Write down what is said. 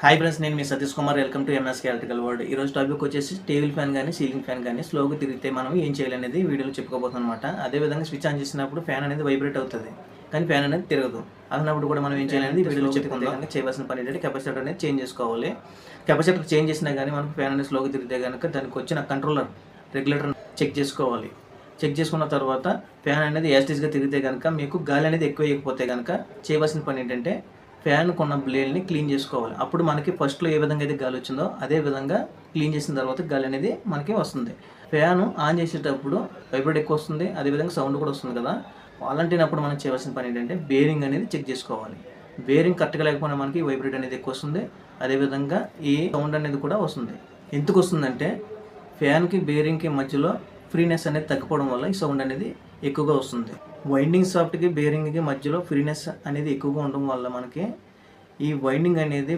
Hi friends, నేను మీ Satish Kumar. Welcome to MSK electrical world. ఈరోజు టాపిక్ వచ్చేసి టేబుల్ ఫ్యాన్ కానీ సీలింగ్ ఫ్యాన్ కానీ స్లోగా తిరిగితే మనం ఏం చేయాలనేది వీడియోలో చెప్పుకోబోతున్నాం అనమాట. అదేవిధంగా స్విచ్ ఆన్ చేసినప్పుడు ఫ్యాన్ అనేది వైబ్రేట్ అవుతుంది, కానీ ఫ్యాన్ అనేది తిరగదు. అన్నప్పుడు కూడా మనం ఏం చేయాలనేది వీడియోలో చెప్పుకుందాం. చేయవలసిన పని ఏంటంటే కెపాసిటర్ అనేది చేంజ్ చేసుకోవాలి. కెపాసిటర్ చేంజ్ చేసినా కానీ మనకు ఫ్యాన్ అనేది స్లోగా తిరిగితే కనుక దానికి వచ్చిన కంట్రోలర్ రెగ్యులేటర్ చెక్ చేసుకోవాలి. చెక్ చేసుకున్న తర్వాత ఫ్యాన్ అనేది యాస్టీస్గా తిరిగితే కనుక మీకు గాలి అనేది ఎక్కువ వేయకపోతే కనుక చేయవలసిన పని ఏంటంటే ఫ్యాన్ కొన్న బ్లేడ్ని క్లీన్ చేసుకోవాలి. అప్పుడు మనకి ఫస్ట్లో ఏ విధంగా అయితే గాలి వచ్చిందో అదే విధంగా క్లీన్ చేసిన తర్వాత గాలి అనేది మనకి వస్తుంది. ఫ్యాను ఆన్ చేసేటప్పుడు వైబ్రేట్ ఎక్కువ వస్తుంది, అదేవిధంగా సౌండ్ కూడా వస్తుంది కదా. అలాంటినప్పుడు మనం చేయవలసిన పని ఏంటంటే బేరింగ్ అనేది చెక్ చేసుకోవాలి. బేరింగ్ కరెక్ట్గా లేకపోయినా మనకి వైబ్రేట్ అనేది ఎక్కువ వస్తుంది, అదేవిధంగా ఈ సౌండ్ అనేది కూడా వస్తుంది. ఎందుకు వస్తుందంటే ఫ్యాన్కి బేరింగ్కి మధ్యలో ఫ్రీనెస్ అనేది తగ్గిపోవడం వల్ల ఈ సౌండ్ అనేది ఎక్కువగా వస్తుంది. వైండింగ్ షాఫ్ట్కి బేరింగ్కి మధ్యలో ఫ్రీనెస్ అనేది ఎక్కువగా ఉండడం వల్ల మనకి ఈ వైండింగ్ అనేది